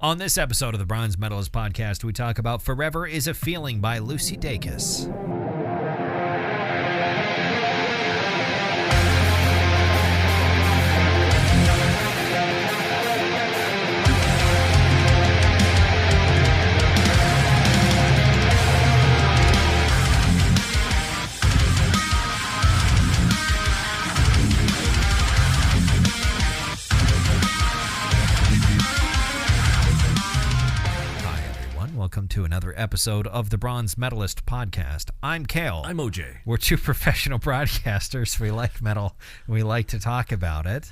On this episode of the Bronze Metalist Podcast, we talk about Forever is a Feeling by Lucy Dacus. Welcome to another episode of the Bronze Metalist Podcast. I'm Kayle. I'm OJ. We're two professional broadcasters. We like metal. We like to talk about it.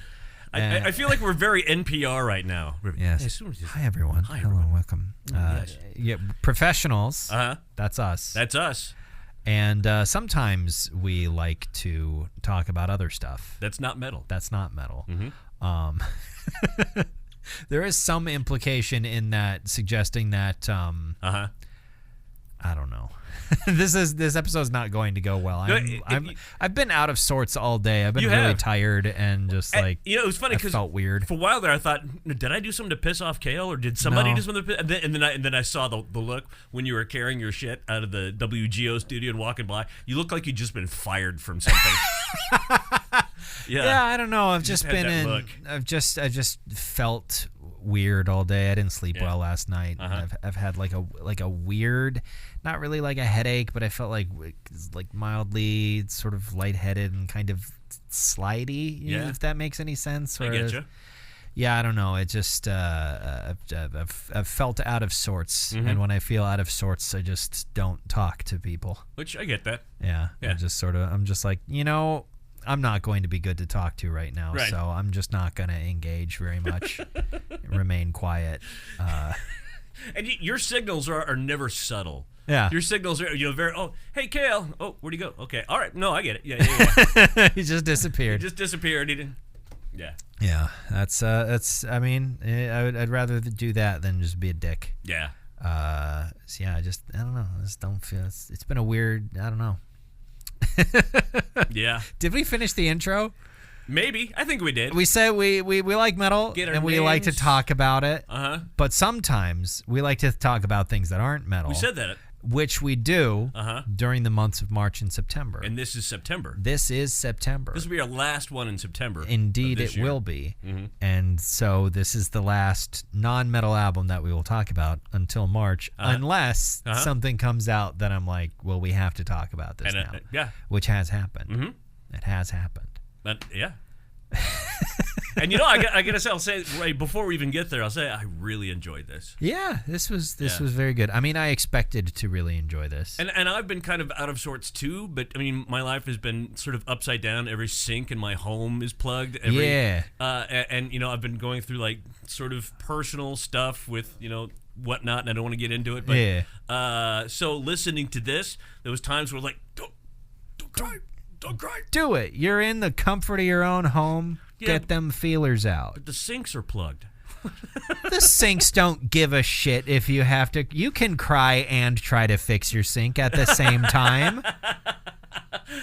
I feel like we're very NPR right now. Yes. Hi, everyone. Hi, Hello, everyone. welcome. Yes. Yeah, professionals. That's us. That's us. And sometimes we like to talk about other stuff. That's not metal. That's not metal. There is some implication in that, suggesting that I don't know. This episode's not going to go well. I've been out of sorts all day. I've been really tired and just it was funny because felt weird. For a while there, I thought, did I do something to piss off Kayle, or did somebody do something? And then I saw the look when you were carrying your shit out of the WGO studio and walking by. You look like you'd just been fired from something. Yeah, I don't know. I've just been in. Look. I just felt weird all day. I didn't sleep well last night. I've had like a weird, not really like a headache, but I felt like mildly sort of lightheaded and kind of slidey. If that makes any sense. I get you. Yeah, I don't know. It just I've felt out of sorts, and when I feel out of sorts, I just don't talk to people. Which I get that. Yeah. I'm just like, I'm not going to be good to talk to right now, so I'm just not going to engage very much. Remain quiet. And your signals are never subtle. Yeah. Your signals are very, hey, Kayle. Oh, where'd he go? Okay. All right. No, I get it. Yeah. He just disappeared. He just disappeared. He didn't. Yeah. Yeah. That's I mean, I'd rather do that than just be a dick. Yeah. I don't know. I just don't feel, it's been a weird, I don't know. Yeah. Did we finish the intro? Maybe. I think we did. We said we like metal and we like to talk about it. But sometimes we like to talk about things that aren't metal. We said that. Which we do during the months of March and September. And this is September. This is September. This will be our last one in September. Indeed, it will be. And so this is the last non-metal album that we will talk about until March, unless something comes out that I'm like, well, we have to talk about this now. Which has happened. It has happened. But yeah. And I gotta say, I'll say right before we even get there, I'll say I really enjoyed this. Yeah, this was very good. I mean, I expected to really enjoy this. And I've been kind of out of sorts too, but I mean, my life has been sort of upside down. Every sink in my home is plugged. And I've been going through like sort of personal stuff with whatnot, and I don't want to get into it. But so listening to this, there was times where like, don't cry. Don't cry. Do it. You're in the comfort of your own home. Get them feelers out. But the sinks are plugged. The sinks don't give a shit if you have to. You can cry and try to fix your sink at the same time.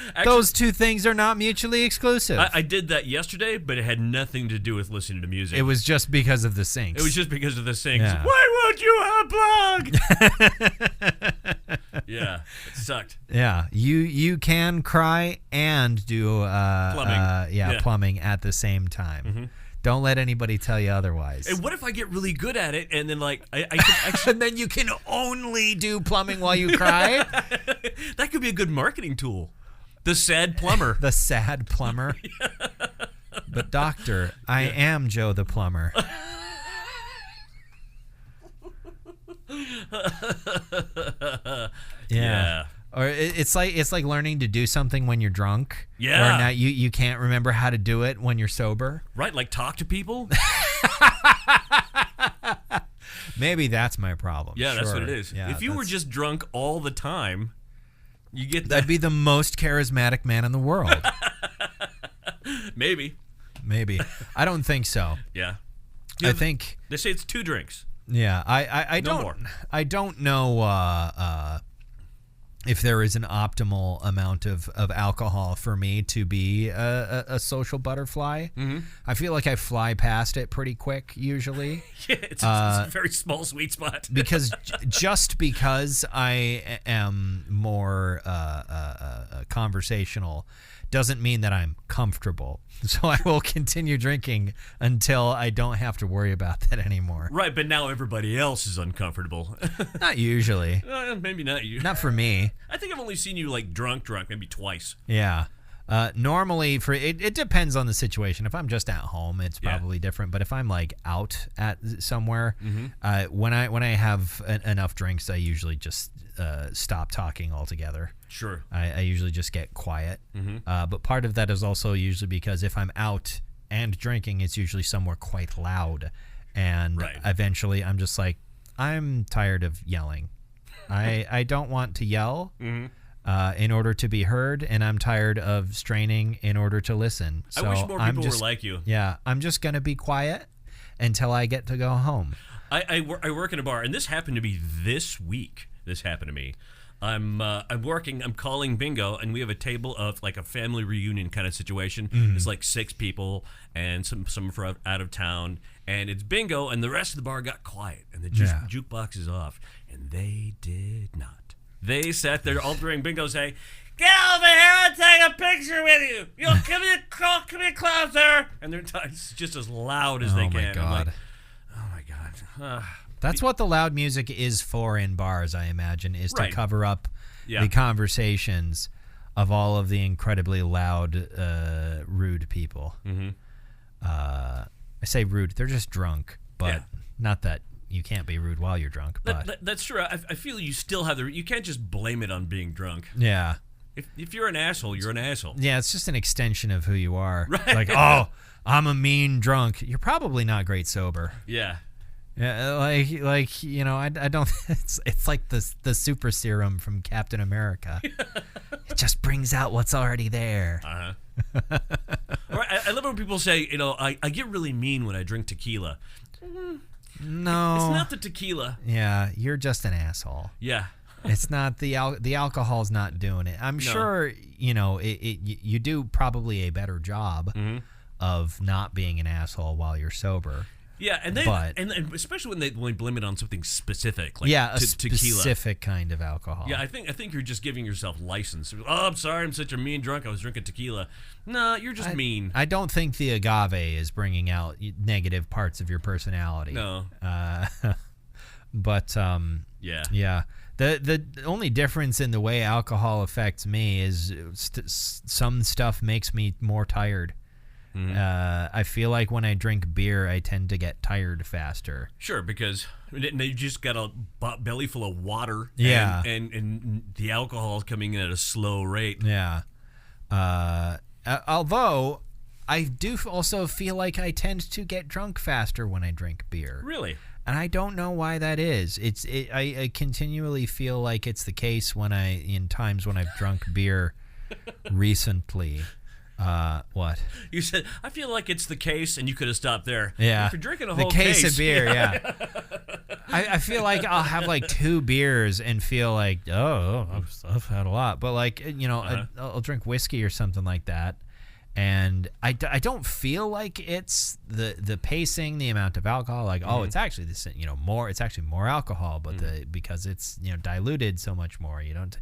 Actually, those two things are not mutually exclusive. I did that yesterday, but it had nothing to do with listening to music. It was just because of the sinks. It was just because of the sinks. Yeah. Why won't you unplug? Yeah, it sucked. Yeah, you can cry and do plumbing. Plumbing at the same time. Don't let anybody tell you otherwise. And what if I get really good at it, and then I can actually... and then you can only do plumbing while you cry? That could be a good marketing tool. The sad plumber. The sad plumber. But doctor, I am Joe the plumber. Yeah. Or it's like learning to do something when you're drunk. Yeah. Or now you can't remember how to do it when you're sober. Right, like talk to people. Maybe that's my problem. Yeah, sure. That's what it is. Yeah, if you were just drunk all the time, you get that'd be the most charismatic man in the world. Maybe. I don't think so. Yeah. I think they say it's 2 drinks. Yeah, I no don't more. I don't know if there is an optimal amount of alcohol for me to be a social butterfly. Mm-hmm. I feel like I fly past it pretty quick usually. Yeah, it's a very small sweet spot. Because just because I am more conversational doesn't mean that I'm comfortable. So I will continue drinking until I don't have to worry about that anymore. Right, but now everybody else is uncomfortable. Not usually. Maybe not you. Not for me. I think I've only seen you like drunk, maybe twice. Yeah. Normally, it depends on the situation. If I'm just at home, it's probably different. But if I'm like out at somewhere, when I have enough drinks, I usually just stop talking altogether. Sure. I usually just get quiet. But part of that is also usually because if I'm out and drinking, it's usually somewhere quite loud. And eventually I'm just like, I'm tired of yelling. I don't want to yell in order to be heard, and I'm tired of straining in order to listen. So I wish more people were like you. Yeah, I'm just going to be quiet until I get to go home. I work in a bar, and this happened to me this week. This happened to me. I'm calling bingo, and we have a table of like a family reunion kind of situation. It's like 6 people, and some are out of town, and it's bingo, and the rest of the bar got quiet, and the jukebox is off, and they did not. They sat there all during bingo saying, "Get over here and take a picture with you. You'll come in closer," and they're just as loud as they can. God. I'm like, oh my god. That's what the loud music is for in bars, I imagine, is to cover up the conversations of all of the incredibly loud, rude people. I say rude. They're just drunk, but not that you can't be rude while you're drunk. But that's true. I feel you still have you can't just blame it on being drunk. Yeah. If you're an asshole, you're an asshole. Yeah, it's just an extension of who you are. Right. Like, oh, I'm a mean drunk. You're probably not great sober. Yeah. Yeah, like you know, I don't. It's like the super serum from Captain America. It just brings out what's already there. All right, I love when people say, you know, I get really mean when I drink tequila. No, it's not the tequila. Yeah, you're just an asshole. Yeah. It's not the alcohol's not doing it. I'm sure you know you do probably a better job of not being an asshole while you're sober. Yeah, and especially when they blame it on something specific, like a tequila. Specific kind of alcohol. Yeah, I think you're just giving yourself license. Oh, I'm sorry, I'm such a mean drunk. I was drinking tequila. No, you're just mean. I don't think the agave is bringing out negative parts of your personality. No. But yeah. The only difference in the way alcohol affects me is some stuff makes me more tired. I feel like when I drink beer, I tend to get tired faster. Sure, because they just got a belly full of water. Yeah. And the alcohol is coming in at a slow rate. Yeah. Although, I do also feel like I tend to get drunk faster when I drink beer. Really? And I don't know why that is. I continually feel like it's the case in times when I've drunk beer recently. What? You said, I feel like it's the case, and you could have stopped there. Yeah. If you're drinking a whole case of beer, yeah. I feel like I'll have like 2 beers and feel like, I've had a lot. But like, you know, I'll drink whiskey or something like that. And I don't feel like it's the pacing, the amount of alcohol. Like, it's actually this, you know, more. It's actually more alcohol, but because it's, you know, diluted so much more, you don't.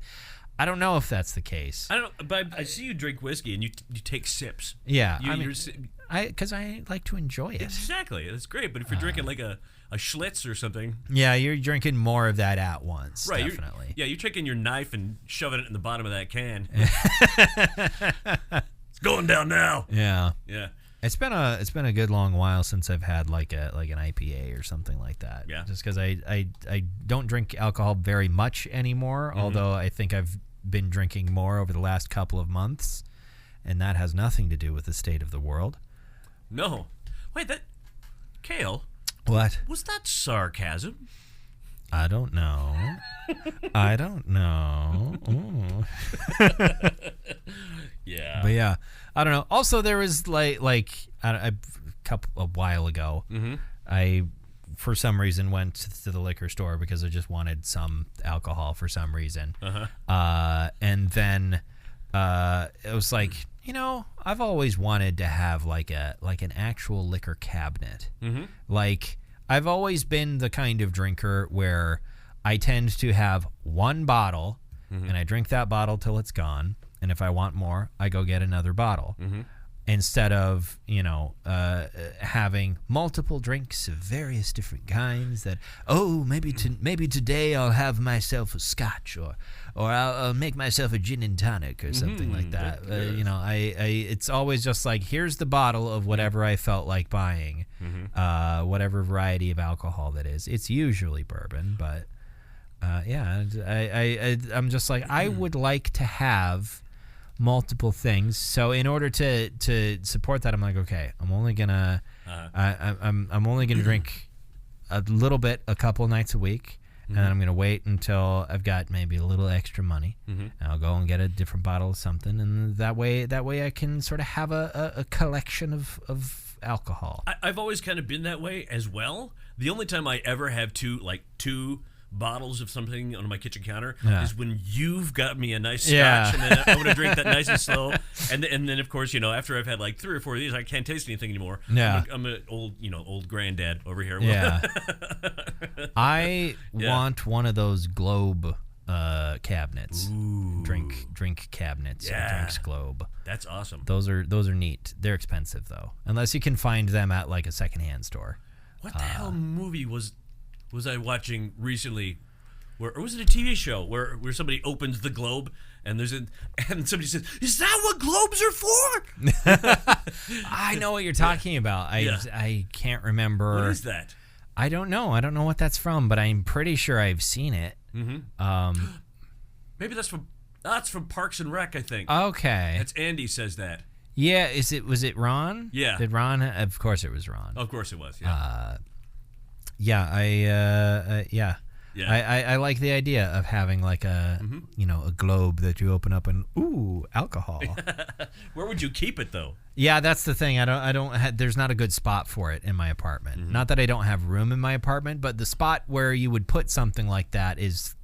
I don't know if that's the case. But I see you drink whiskey and you take sips. Yeah, because I like to enjoy it. Exactly, that's great. But if you're drinking like a Schlitz or something, yeah, you're drinking more of that at once. Right, definitely. You're taking your knife and shoving it in the bottom of that can. It's going down now. Yeah, yeah. It's been a good long while since I've had like an IPA or something like that. Yeah. Just because I don't drink alcohol very much anymore, although I think I've been drinking more over the last couple of months, and that has nothing to do with the state of the world. No. Wait, Kayle. What? Was that sarcasm? I don't know. I don't know. Yeah. But yeah, I don't know. Also, there was like a while ago, I for some reason went to the liquor store because I just wanted some alcohol for some reason. And then it was like, I've always wanted to have like an actual liquor cabinet. Like, I've always been the kind of drinker where I tend to have one bottle and I drink that bottle till it's gone. And if I want more, I go get another bottle. Instead of, having multiple drinks of various different kinds that, maybe today I'll have myself a scotch or I'll make myself a gin and tonic or something like that. It's always just like, here's the bottle of whatever I felt like buying, whatever variety of alcohol that is. It's usually bourbon, but I'm just like, I would like to have multiple things. So in order to support that, I'm like, okay, I'm only gonna drink a little bit a couple nights a week, and then I'm gonna wait until I've got maybe a little extra money, and I'll go and get a different bottle of something, and that way I can sort of have a collection of alcohol. I've always kind of been that way as well. The only time I ever have two bottles of something on my kitchen counter is when you've got me a nice scotch, and then I'm going to drink that nice and slow, and then of course, after I've had like 3 or 4 of these, I can't taste anything anymore. I'm an old granddad over here. I want one of those globe cabinets. Ooh. Drink cabinets. Drinks globe. That's awesome. Those are neat. They're expensive though, unless you can find them at like a secondhand store. What the hell movie was I watching recently, or was it a TV show where somebody opens the globe and somebody says, "Is that what globes are for?" I know what you're talking about. I can't remember. What is that? I don't know. I don't know what that's from, but I'm pretty sure I've seen it. Maybe that's from Parks and Rec, I think. Okay. That's Andy says that. Yeah. Was it Ron? Yeah. Did Ron? Of course it was Ron. Of course it was. Yeah. I like the idea of having like a globe that you open up and alcohol. Where would you keep it though? Yeah, that's the thing. I don't. There's not a good spot for it in my apartment. Not that I don't have room in my apartment, but the spot where you would put something like that is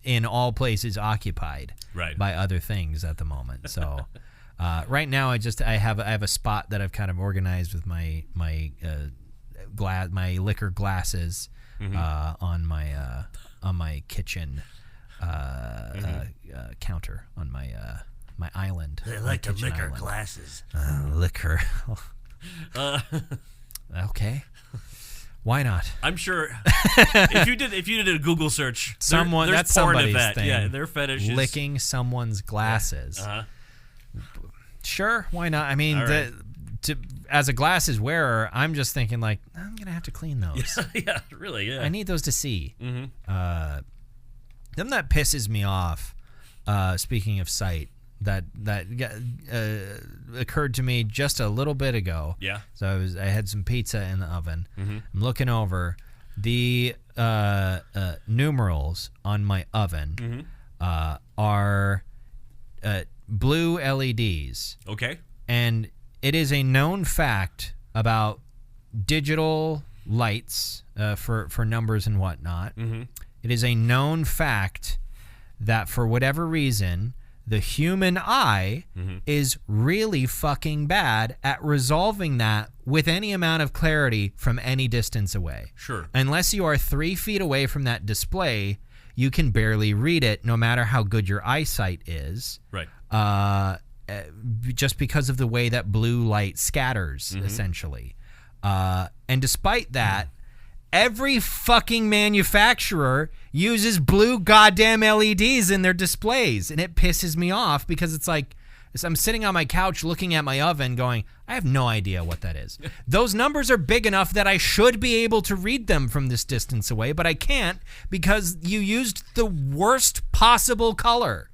in all places occupied by other things at the moment. So right now I have a spot that I've kind of organized with my liquor glasses on my kitchen counter on my island. They like the liquor island. glasses. Liquor. Okay. Why not? I'm sure if you did a Google search, that's porn somebody's of that. thing. Yeah, their fetish is licking someone's glasses. Sure, why not? I mean, as a glasses wearer, I'm just thinking like, I'm gonna have to clean those. Yeah, really. Yeah, I need those to see. Then that pisses me off. Speaking of sight, that occurred to me just a little bit ago. Yeah. So I had some pizza in the oven. I'm looking over the numerals on my oven are blue LEDs. Okay. And it is a known fact about digital lights for numbers and whatnot. It is a known fact that for whatever reason, the human eye is really fucking bad at resolving that with any amount of clarity from any distance away. Sure. Unless you are 3 feet away from that display, you can barely read it no matter how good your eyesight is. Right. Just because of the way that blue light scatters, essentially. And despite that, every fucking manufacturer uses blue goddamn LEDs in their displays, and it pisses me off because it's like I'm sitting on my couch looking at my oven going, I have no idea what that is. Those numbers are big enough that I should be able to read them from this distance away, but I can't because you used the worst possible color.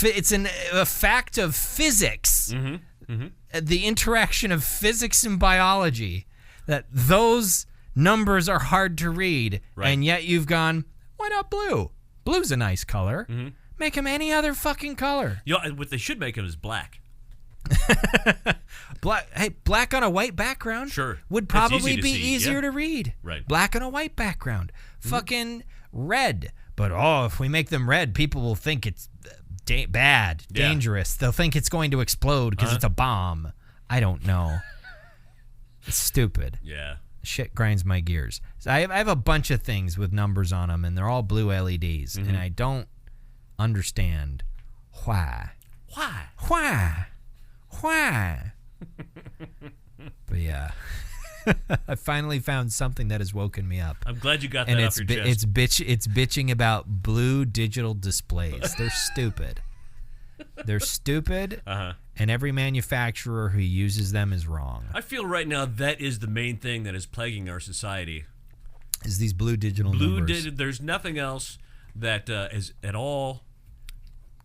It's a fact of physics, the interaction of physics and biology, that those numbers are hard to read, and yet you've gone, why not blue? Blue's a nice color. Make them any other fucking color. What they should make them is black. Black on a white background Sure. would probably It's easy to be see, easier yeah. to read. Right. Black on a white background. Fucking red. But if we make them red, people will think it's bad, dangerous. They'll think it's going to explode because it's a bomb. I don't know. It's stupid. Yeah. Shit grinds my gears. So I have a bunch of things with numbers on them, and they're all blue LEDs, and I don't understand why. Why? But yeah, I finally found something that has woken me up. I'm glad you got that off your chest. It's bitching about blue digital displays. They're stupid. They're stupid, and every manufacturer who uses them is wrong. I feel right now that is the main thing that is plaguing our society. Is these blue digital numbers. There's nothing else that is at all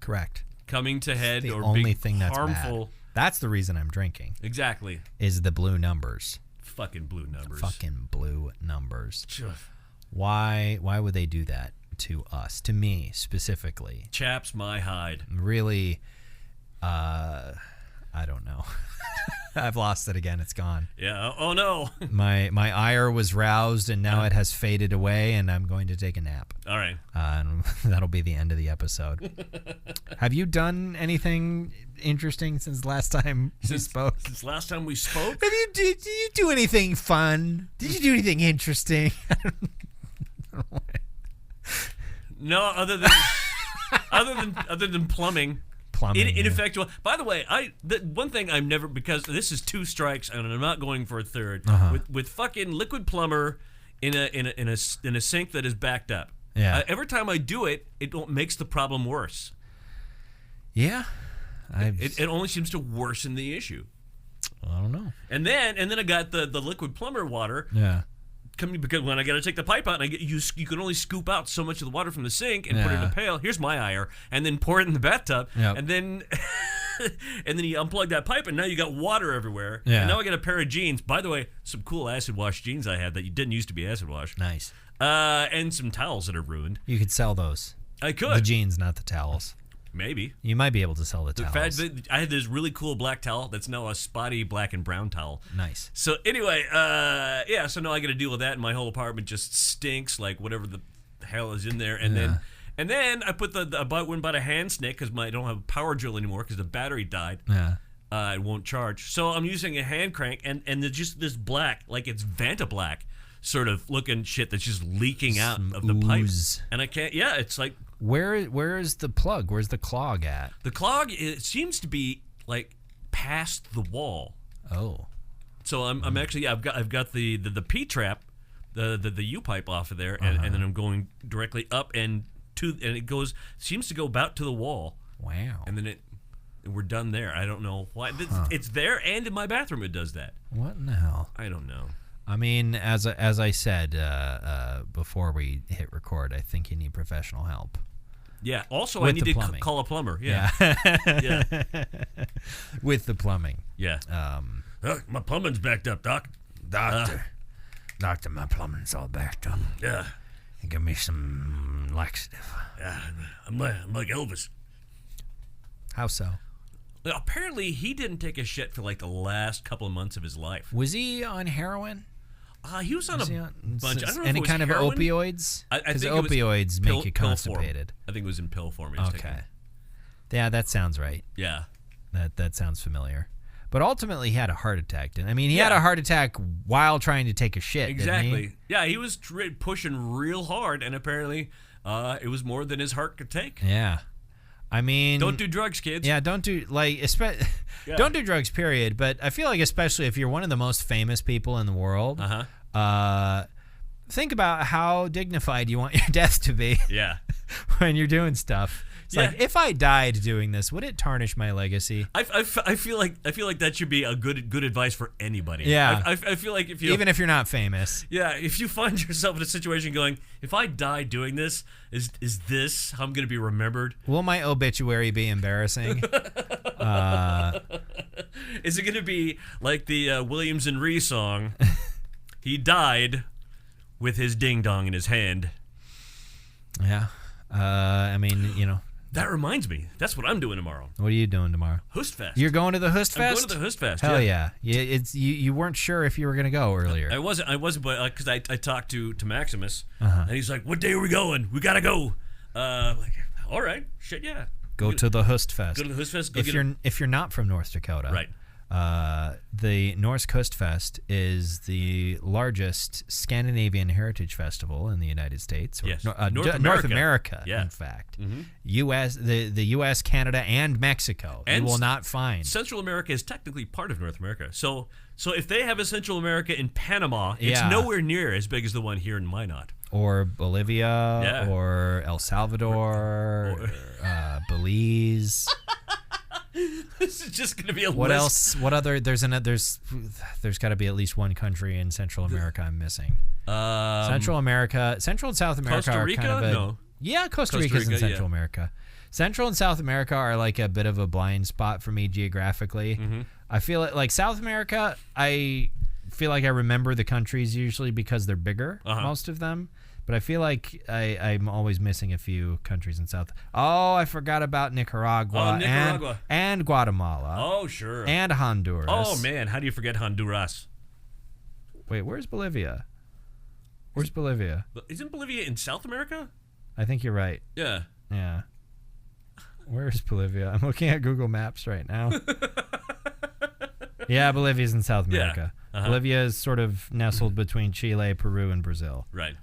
correct coming to head the or only being thing that's harmful. bad. That's the reason I'm drinking. Exactly. Is the blue numbers. Fucking blue numbers. Fucking blue numbers. Why would they do that to us? To me specifically. Chaps my hide. Really, I don't know. I've lost it again. It's gone. Yeah. Oh no. My ire was roused, and now it has faded away, and I'm going to take a nap. All right. And that'll be the end of the episode. Have you done anything interesting since last time we spoke? Since last time we spoke? Did you do anything fun? Did you do anything interesting? No, other than plumbing. Ineffectual. By the way, one thing I'm never, because this is 2 strikes and I'm not going for a third. With fucking liquid plumber in a sink that is backed up. Yeah. Every time I do it, it makes the problem worse. Yeah. It only seems to worsen the issue. I don't know. And then I got the liquid plumber water. Yeah. Because when I got to take the pipe out, and you can only scoop out so much of the water from the sink and put it in a pail. Here's my ire, and then pour it in the bathtub, and then you unplug that pipe, and now you got water everywhere. Yeah. And now I got a pair of jeans. By the way, some cool acid wash jeans I had that you didn't used to be acid wash. Nice. And some towels that are ruined. You could sell those. I could. The jeans, not the towels. Maybe. You might be able to sell the towels. I had this really cool black towel that's now a spotty black and brown towel. Nice. So anyway, so now I got to deal with that, and my whole apartment just stinks like whatever the hell is in there. And then I put I went and bought a hand snake because I don't have a power drill anymore because the battery died. Yeah. It won't charge. So I'm using a hand crank, and there's just this black, like it's Vanta black sort of looking shit that's just leaking out of the pipe. And I can't. Yeah, it's like. Where is the plug? Where's the clog at? The clog, it seems to be like past the wall. Oh. So I'm actually I've got the P trap, the U pipe off of there, and then I'm going directly up and it seems to go about to the wall. Wow. And then we're done there. I don't know why. It's there, and in my bathroom it does that. What in the hell? I don't know. I mean, as I said before we hit record, I think you need professional help. Yeah. Also, I need to call a plumber. Yeah. Yeah. With the plumbing. Yeah. My plumbing's backed up, Doc. Doctor, my plumbing's all backed up. Yeah. Give me some laxative. Yeah. I'm like Elvis. How so? Apparently, he didn't take a shit for like the last couple of months of his life. Was he on heroin? He was on bunch. I don't know any if it was kind heroin. of opioids? Because opioids make you constipated. I think it was in pill form. Okay. Yeah, that sounds right. Yeah. That sounds familiar. But ultimately, he had a heart attack. I mean, he had a heart attack while trying to take a shit. Exactly. Didn't he? Yeah, he was pushing real hard, and apparently, it was more than his heart could take. Yeah. I mean, don't do drugs, kids. Yeah, don't do don't do drugs. Period. But I feel like, especially if you're one of the most famous people in the world, think about how dignified you want your death to be. Yeah, when you're doing stuff. It's like, if I died doing this, would it tarnish my legacy? I feel like that should be a good advice for anybody. Yeah, I feel like even if you're not famous. Yeah, if you find yourself in a situation going, if I die doing this, is this how I'm going to be remembered? Will my obituary be embarrassing? Is it going to be like the Williams and Rhee song? He died with his ding dong in his hand. Yeah, I mean, That reminds me. That's what I'm doing tomorrow. What are you doing tomorrow? Hustfest. You're going to the Hustfest? I'm going to the Hustfest. Hell yeah. You weren't sure if you were going to go earlier. I wasn't, but because I talked to Maximus, and he's like, "What day are we going? We gotta go." Like, all right, shit, yeah. Go to the Hustfest. Go to the Hustfest. If you're not from North Dakota, right? The Norsk Hustfest is the largest Scandinavian heritage festival in the United States. Yes. North America, yeah. in fact. U.S., the U.S., Canada, and Mexico. And you will not find. Central America is technically part of North America. So if they have a Central America in Panama, it's nowhere near as big as the one here in Minot. Or Bolivia, or El Salvador, Belize. This is just going to be a what list. else? What other? There's got to be at least one country in Central America I'm missing. Central and South America Costa Rica? are kind of No. Yeah, Costa Rica's in Central America. Central and South America are like a bit of a blind spot for me geographically. I feel like South America, I feel like I remember the countries usually because they're bigger, most of them. But I feel like I'm always missing a few countries in South. Oh, I forgot about Nicaragua. And Guatemala. Oh, sure. And Honduras. Oh, man. How do you forget Honduras? Wait, where's Bolivia? Where's Bolivia? Isn't Bolivia in South America? I think you're right. Yeah. Yeah. Where's Bolivia? I'm looking at Google Maps right now. Yeah, Bolivia's in South America. Yeah. Bolivia is sort of nestled between Chile, Peru, and Brazil. Right.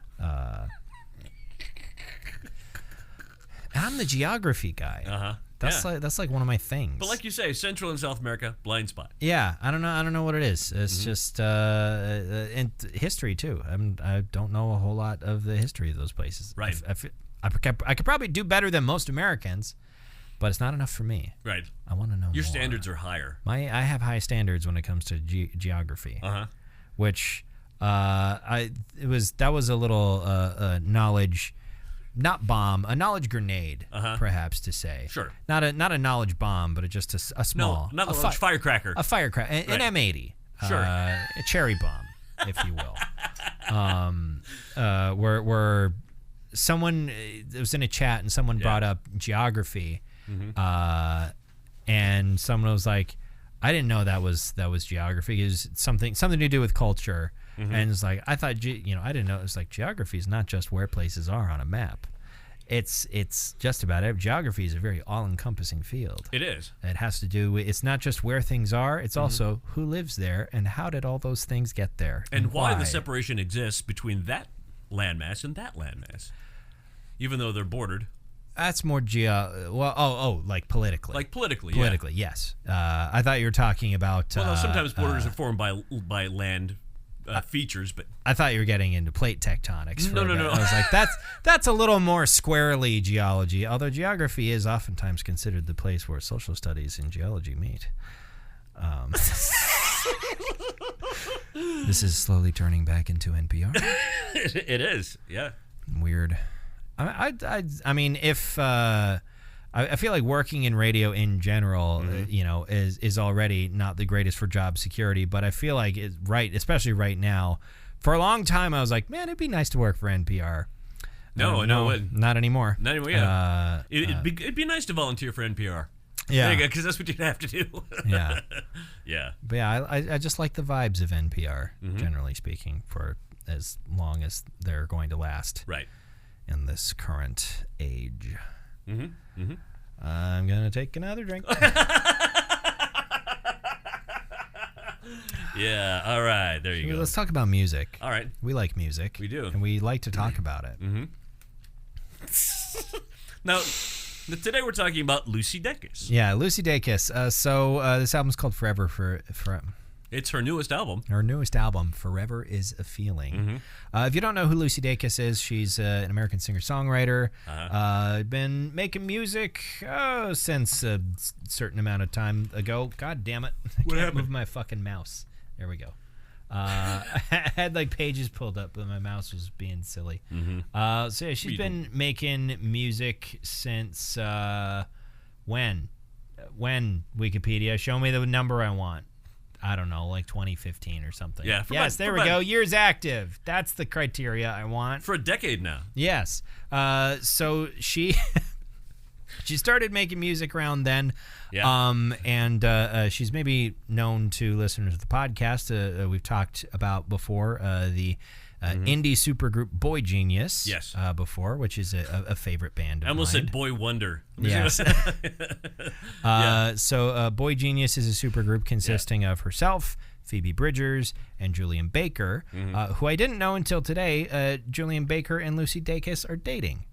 I'm the geography guy. That's like one of my things. But like you say, Central and South America, blind spot. Yeah, I don't know what it is. It's just and history too. I don't know a whole lot of the history of those places. Right. I could probably do better than most Americans, but it's not enough for me. Right. I want to know your more. standards are higher. I have high standards when it comes to geography. Which that was a little knowledge. Not bomb, a knowledge grenade, perhaps to say. Sure. Not a knowledge bomb, but just a small. No, not a firecracker. A firecracker, an M80. Sure. A cherry bomb, if you will. Where someone it was in a chat and someone brought up geography, and someone was like, "I didn't know that was geography. It was something to do with culture." And it's like, I thought, I didn't know. It was like geography is not just where places are on a map. It's just about it. Geography is a very all-encompassing field. It is. It has to do with, it's not just where things are, it's also who lives there and how did all those things get there. And why the separation exists between that landmass and that landmass, even though they're bordered. That's more like politically. Like politically, yes. I thought you were talking about... sometimes borders are formed by land... features, but I thought you were getting into plate tectonics. No. I was like, that's a little more squarely geology. Although geography is oftentimes considered the place where social studies and geology meet. This is slowly turning back into NPR. It is, yeah. Weird. I mean, if I feel like working in radio in general, is already not the greatest for job security. But I feel like especially right now. For a long time, I was like, man, it'd be nice to work for NPR. No, not anymore. Not anymore. Yeah, it'd be nice to volunteer for NPR. Yeah, because that's what you'd have to do. Yeah, yeah. But yeah, I just like the vibes of NPR, generally speaking, for as long as they're going to last. Right. In this current age. I'm gonna take another drink. Yeah, all right, there you go. Let's talk about music. All right. We like music. We do. And we like to talk about it. Now, today we're talking about Lucy Dacus. Yeah, Lucy Dacus. So this album's called Forever for It's her newest album. Her newest album, Forever is a Feeling. If you don't know who Lucy Dacus is, she's an American singer-songwriter. Been making music since a certain amount of time ago. God damn it. I can't move my fucking mouse. There we go. I had like pages pulled up, but my mouse was being silly. So yeah, she's been making music since when? When, Wikipedia? Show me the number I want. I don't know, like 2015 or something. Yeah. There we go. Years active. That's the criteria I want. For a decade now. Yes. So she She started making music around then. Yeah. And she's maybe known to listeners of the podcast. We've talked about before the indie supergroup Boy Genius. Yes. Before, which is a favorite band of mine. I almost said Boy Wonder. Yes. So Boy Genius is a supergroup consisting of herself, Phoebe Bridgers, and Julian Baker, who I didn't know until today. Julian Baker and Lucy Dacus are dating.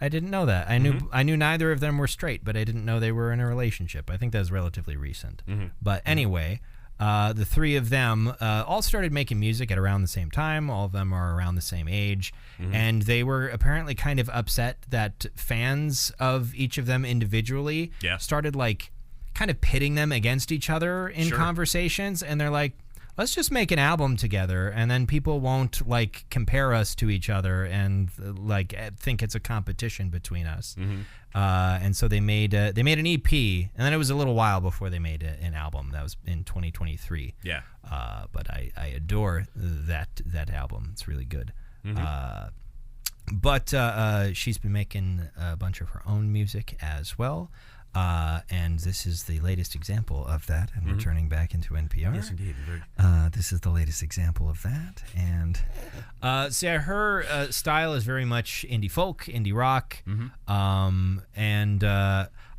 I didn't know that. I knew neither of them were straight, but I didn't know they were in a relationship. I think that was relatively recent. But anyway, the three of them all started making music at around the same time. All of them are around the same age. And they were apparently kind of upset that fans of each of them individually started like kind of pitting them against each other in conversations. And they're like, let's just make an album together, and then people won't like compare us to each other and like think it's a competition between us. And so they made an EP, and then it was a little while before they made an album. That was in 2023. Yeah. But I adore that album. It's really good. But she's been making a bunch of her own music as well. And this is the latest example of that. And we're turning back into NPR. Yes, indeed. This is the latest example of that. And so yeah, her style is very much indie folk, indie rock. And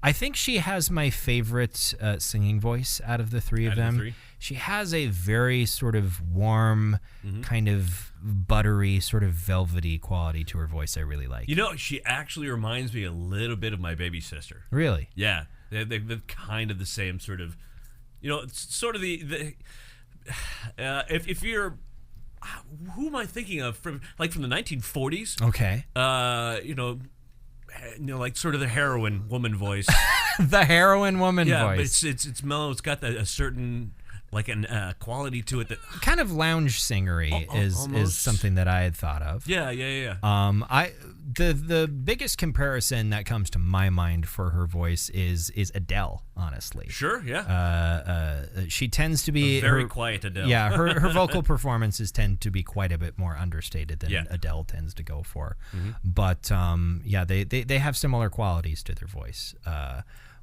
I think she has my favorite singing voice out of the three of them. She has a very sort of warm, kind of buttery, sort of velvety quality to her voice I really like. You know, she actually reminds me a little bit of my baby sister. Really? Yeah. They're kind of the same sort of, you know, it's sort of the if you're, who am I thinking of from the 1940s? Okay. You know, like sort of the heroine woman voice. The heroine woman voice. Yeah, but it's mellow. It's got a certain like an quality to it that kind of lounge singery is something that I had thought of. Yeah. The biggest comparison that comes to my mind for her voice is Adele, honestly. Sure, yeah. She tends to be very quiet Adele. Yeah, her vocal performances tend to be quite a bit more understated than Adele tends to go for. But yeah, they have similar qualities to their voice.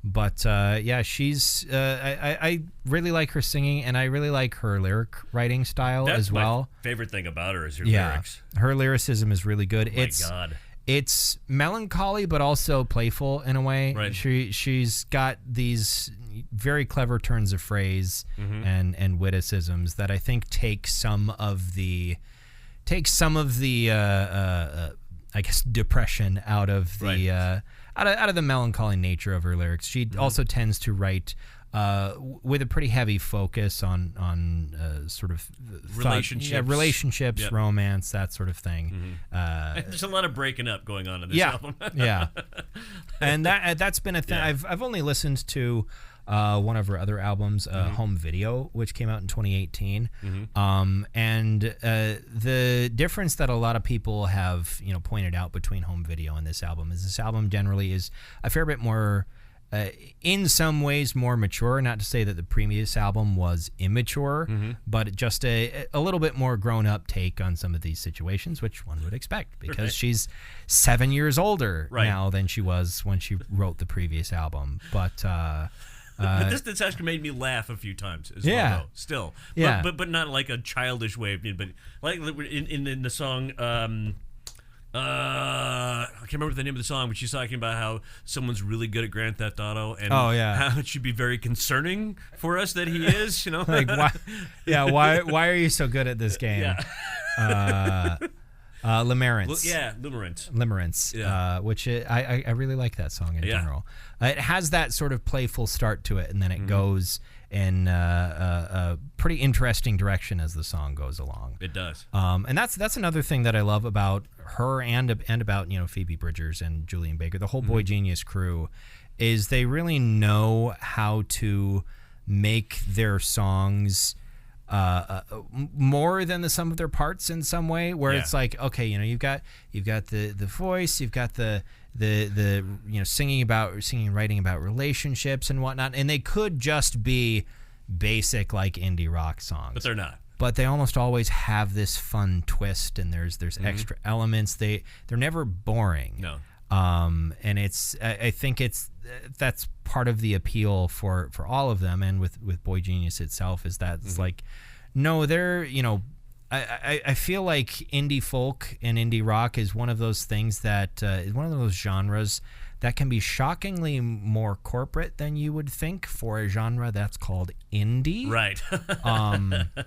But yeah, she's I really like her singing, and I really like her lyric writing style as well. My favorite thing about her is her lyrics. Her lyricism is really good. My God. It's melancholy, but also playful in a way. Right. She's got these very clever turns of phrase and witticisms that I think take some of the I guess depression out of the out of the melancholy nature of her lyrics. She also tends to write with a pretty heavy focus on sort of relationships, romance, that sort of thing. There's a lot of breaking up going on in this album. And that's been a thing. I've only listened to one of her other albums, Home Video, which came out in 2018. And the difference that a lot of people have pointed out between Home Video and this album is this album generally is a fair bit more in some ways more mature. Not to say that the previous album was immature, but just a little bit more grown-up take on some of these situations, which one would expect because she's 7 years older now than she was when she wrote the previous album. But this actually made me laugh a few times as well, though, still. But not like a childish way of being, but like in the song, I can't remember the name of the song, but she's talking about how someone's really good at Grand Theft Auto, and how it should be very concerning for us that he is, like why are you so good at this game? Limerence. Limerence, which I really like that song in general. It has that sort of playful start to it, and then it goes in a pretty interesting direction as the song goes along. It does. And that's another thing that I love about her and about Phoebe Bridgers and Julian Baker, the whole Boy Genius crew, is they really know how to make their songs more than the sum of their parts in some way, where it's like, okay, you've got the voice, you've got the singing and writing about relationships and whatnot, and they could just be basic like indie rock songs, but they're not. But they almost always have this fun twist, and there's extra elements. They're never boring. No. And I think that's part of the appeal for all of them, and with Boy Genius itself, is that it's like, no, they're, I feel like indie folk and indie rock is one of those things that is one of those genres that can be shockingly more corporate than you would think for a genre that's called indie. Right.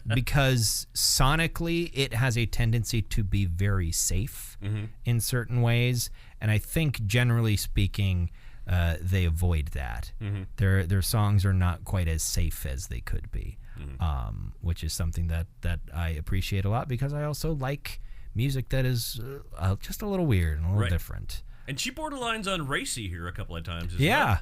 Because sonically it has a tendency to be very safe in certain ways. And I think generally speaking, they avoid that. Their songs are not quite as safe as they could be, which is something that I appreciate a lot, because I also like music that is just a little weird and a little different. And she borderlines on racy here a couple of times as well.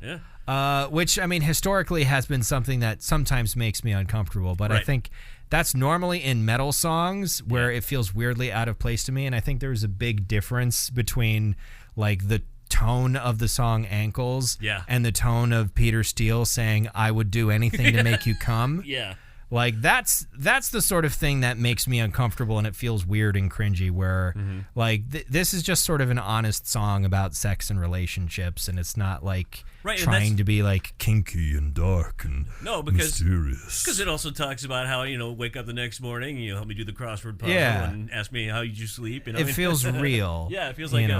Yeah. Which, I mean, historically has been something that sometimes makes me uncomfortable, but I think that's normally in metal songs where it feels weirdly out of place to me, and I think there's a big difference between, like, the tone of the song Ankles and the tone of Peter Steele saying, I would do anything to make you come. Yeah. Like, that's the sort of thing that makes me uncomfortable, and it feels weird and cringy, where like this is just sort of an honest song about sex and relationships, and it's not like trying to be like kinky and dark and mysterious. Because it also talks about how, wake up the next morning, you help me do the crossword puzzle and ask me how you sleep. It feels real. Yeah, it feels like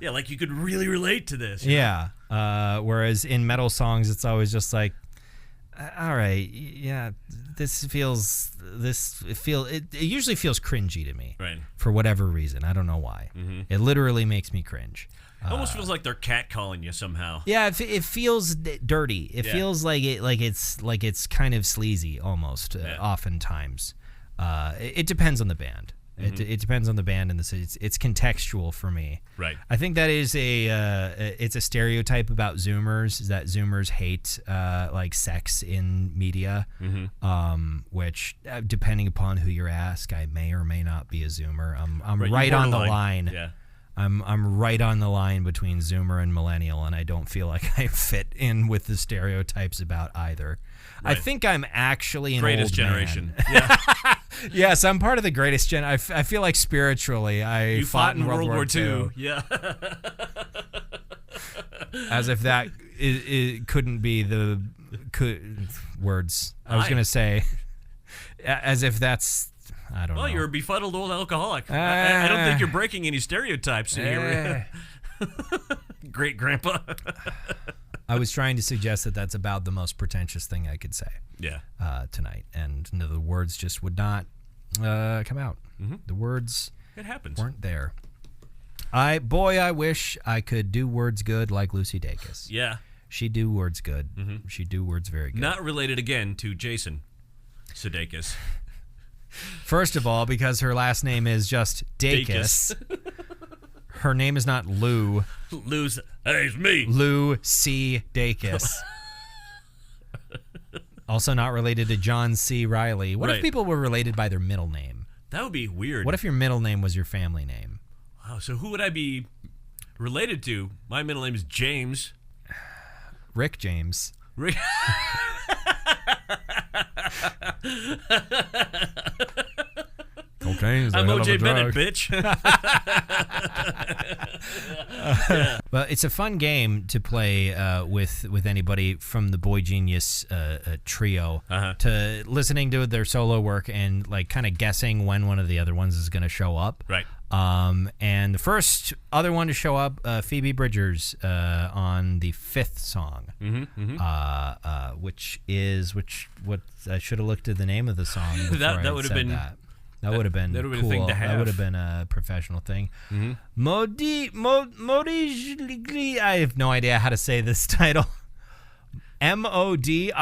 like you could really relate to this. Yeah. Whereas in metal songs, it's always just like, all right, it usually feels cringy to me, for whatever reason. I don't know why. It literally makes me cringe. It almost feels like they're catcalling you somehow. Yeah, it feels dirty. It feels like it's kind of sleazy almost. Oftentimes, it depends on the band. It depends on the band, and it's contextual for me. Right. I think that is it's a stereotype about Zoomers, is that Zoomers hate like sex in media, which depending upon who you ask, I may or may not be a Zoomer. I'm right on the line. Yeah. I'm right on the line between Zoomer and Millennial, and I don't feel like I fit in with the stereotypes about either. Right. I think I'm actually an greatest old generation. Man. Yeah. Yes, I'm part of the greatest gen. I feel like spiritually I fought in World War II. Yeah. As if that it couldn't be the words. I was going to say, as if that's, I don't know. Well, you're a befuddled old alcoholic. I don't think you're breaking any stereotypes here. Great grandpa. I was trying to suggest that that's about the most pretentious thing I could say tonight. And the words just would not come out. The words weren't there. I wish I could do words good like Lucy Dacus. Yeah. She do words good. She do words very good. Not related again to Jason Sudeikis. First of all, because her last name is just Dacus. Her name is not Lou. Lou's, hey, it's me. Lou C. Dacus. Also not related to John C. Reilly. What if people were related by their middle name? That would be weird. What if your middle name was your family name? Oh, so who would I be related to? My middle name is James. Rick James. Rick. Cocaine is a I'm hell of a OJ Bennett, drug. bitch. But it's a fun game to play with anybody from the Boy Genius trio, to listening to their solo work and like kind of guessing when one of the other ones is going to show up. Right. And the first other one to show up, Phoebe Bridgers, on the fifth song, which I should have looked at the name of the song before that would have been that. That would have been cool. A thing to have. That would have been a professional thing. Modi, I have no idea how to say this title. Modigliani.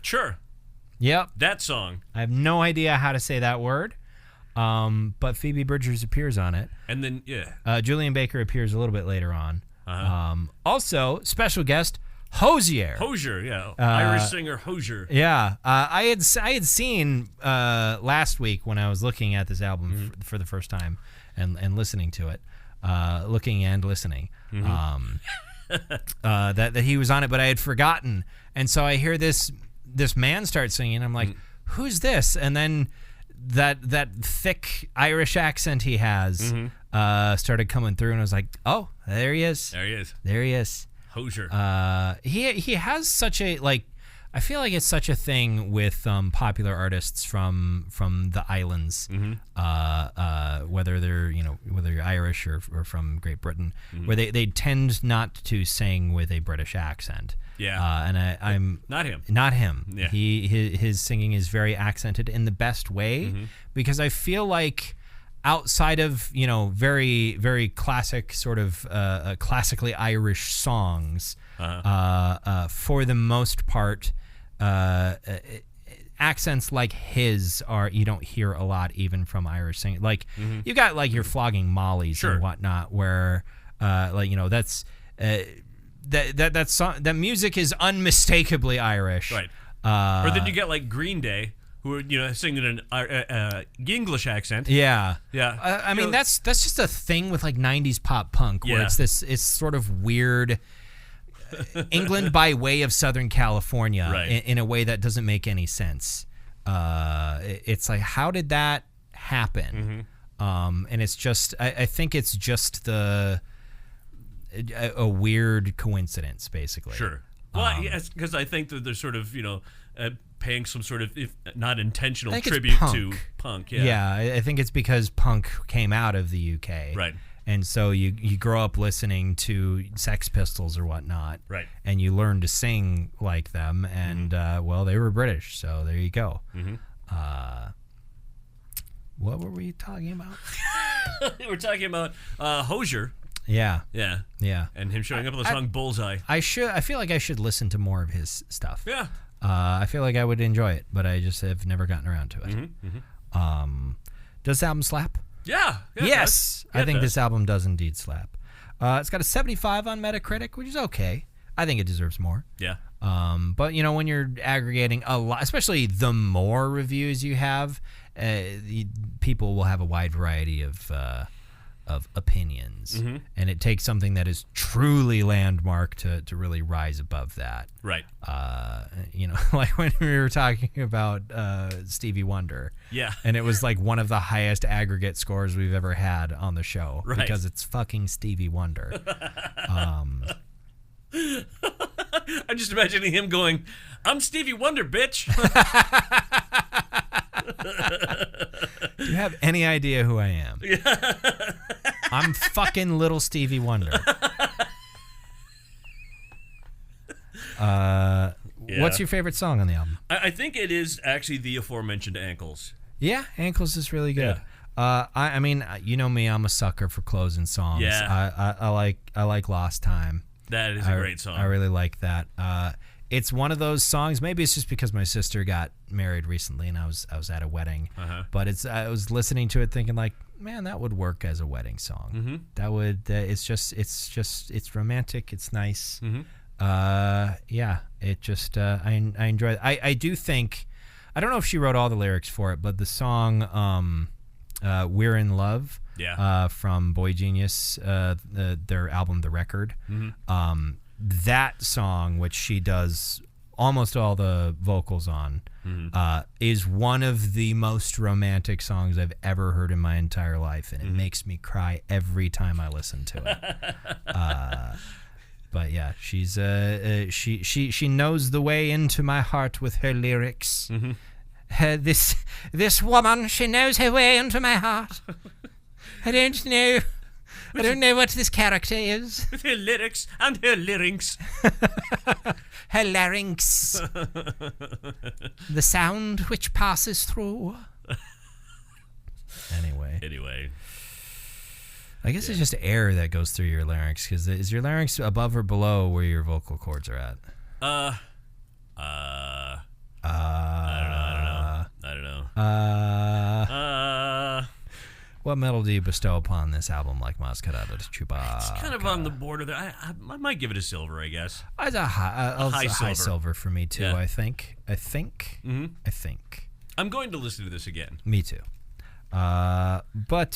Sure. Yep. That song. I have no idea how to say that word. But Phoebe Bridgers appears on it. And then, Julian Baker appears a little bit later on. Also, special guest, Hozier. Irish singer Hozier. Yeah. I had seen last week when I was looking at this album for the first time and listening to it, looking and listening, that he was on it, but I had forgotten. And so I hear this man start singing. I'm like, who's this? And then that thick Irish accent he has started coming through, and I was like, oh, there he is. There he is. Hozier. He has such a, like, I feel like it's such a thing with popular artists from the islands, whether you're Irish or from Great Britain, where they tend not to sing with a British accent. Yeah. And I'm not him. Not him. Yeah. His singing is very accented in the best way, because I feel like outside of very very classic sort of classically Irish songs, for the most part, accents like his you don't hear a lot even from Irish singing. Like you got like your Flogging Mollies and whatnot, where that's that music is unmistakably Irish, right? Or then you get like Green Day, who are singing an English accent. Yeah. I mean that's just a thing with like 90s pop punk, where it's sort of weird. England by way of Southern California, right, in a way that doesn't make any sense. It's like, how did that happen? And it's just, I think it's just a weird coincidence, basically. Sure. Well, yes, because I think that they're sort of, paying some sort of, if not intentional, tribute to punk. Yeah, I think it's because punk came out of the UK. Right. And so you grow up listening to Sex Pistols or whatnot, right? And you learn to sing like them, and well, they were British, so there you go. What were we talking about? We're talking about Hozier. Yeah, and him showing up on the song Bullseye. I feel like I should listen to more of his stuff. Yeah, I feel like I would enjoy it, but I just have never gotten around to it. Does the album slap? Yeah. Yes, I think this album does indeed slap. It's got a 75 on Metacritic, which is okay. I think it deserves more. Yeah. But when you're aggregating a lot, especially the more reviews you have, people will have a wide variety of opinions, and it takes something that is truly landmark to really rise above that. Right. Like when we were talking about Stevie Wonder. Yeah. And it was like one of the highest aggregate scores we've ever had on the show, right, because it's fucking Stevie Wonder. I'm just imagining him going, "I'm Stevie Wonder, bitch." Do you have any idea who I am? Yeah. I'm fucking little Stevie Wonder. What's your favorite song on the album? I think it is actually the aforementioned Ankles. Yeah, Ankles is really good. Yeah. I mean, you know me, I'm a sucker for closing songs. Yeah. I like Lost Time. That is a great song. I really like that. It's one of those songs. Maybe it's just because my sister got married recently, and I was at a wedding. But I was listening to it, thinking like, man, that would work as a wedding song. That would. It's romantic. It's nice. Yeah. It just. I enjoy it. I do think. I don't know if she wrote all the lyrics for it, but the song "We're in Love." Yeah. From Boy Genius, their album The Record. That song, which she does almost all the vocals on, is one of the most romantic songs I've ever heard in my entire life, and it makes me cry every time I listen to it. But yeah, she's she knows the way into my heart with her lyrics. This woman, she knows her way into my heart. I don't know what this character is. With her lyrics and her larynx. Her larynx. The sound which passes through. Anyway. I guess it's just air that goes through your larynx, because is your larynx above or below where your vocal cords are at? I don't know. What medal do you bestow upon this album, like Masquerada de Chewbacca? It's kind of on the border there. I might give it a silver, I guess. It's a high silver for me too. Yeah. I think. I'm going to listen to this again. Me too. But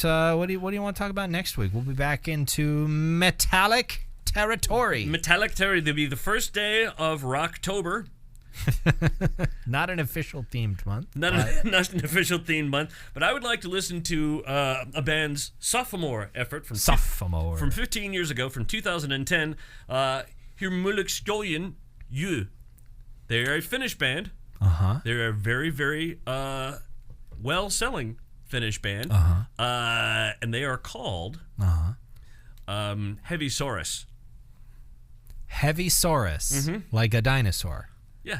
what do you want to talk about next week? We'll be back into metallic territory. Metallic territory. There'll be the first day of Rocktober. Not an official themed month. Not an official themed month, but I would like to listen to a band's sophomore effort from 15 years ago, from 2010. Hyrmulukskoyen Yu. They're a Finnish band. They're a very, very well-selling Finnish band. And they are called Heavy Saurus. Heavy Saurus, like a dinosaur. Yeah.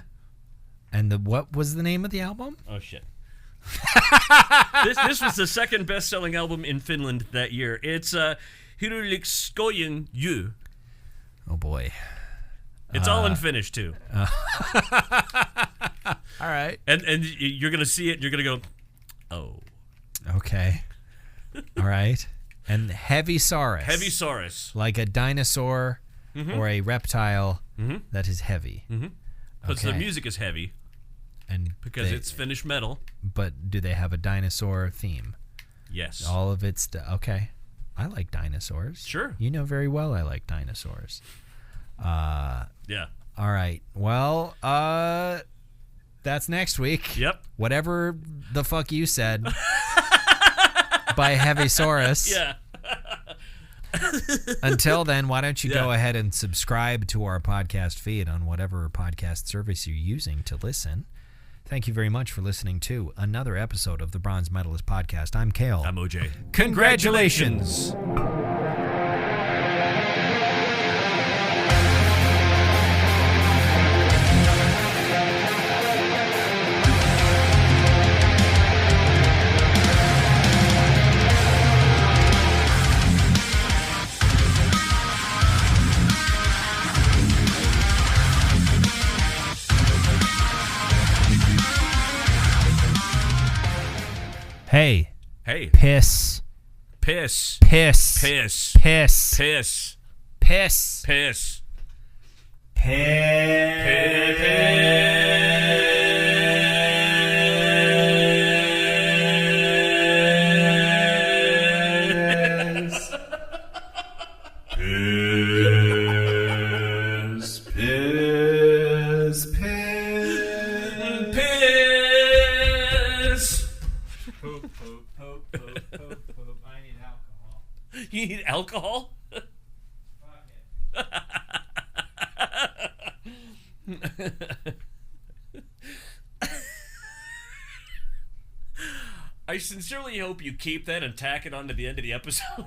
And what was the name of the album? Oh shit! This was the second best-selling album in Finland that year. It's Hyrmulukskoyen Yu. Oh boy! It's all in Finnish too. All right. And you're gonna see it. And you're gonna go, oh. Okay. All right. And Heavy Saurus. Heavy Saurus. Like a dinosaur or a reptile that is heavy. Because the music is heavy. And because it's Finnish metal. But do they have a dinosaur theme? Yes. All of it's... okay. I like dinosaurs. Sure. You know very well I like dinosaurs. Yeah. All right. Well, that's next week. Yep. Whatever the fuck you said by Heavy Saurus. Yeah. Until then, why don't you go ahead and subscribe to our podcast feed on whatever podcast service you're using to listen. Thank you very much for listening to another episode of the Bronze Medalist Podcast. I'm Kayle. I'm OJ. Congratulations. Hey. Hey. Piss. Piss. Piss. Piss. Piss. Piss. Piss. Piss. You need alcohol? I sincerely hope you keep that and tack it on to the end of the episode.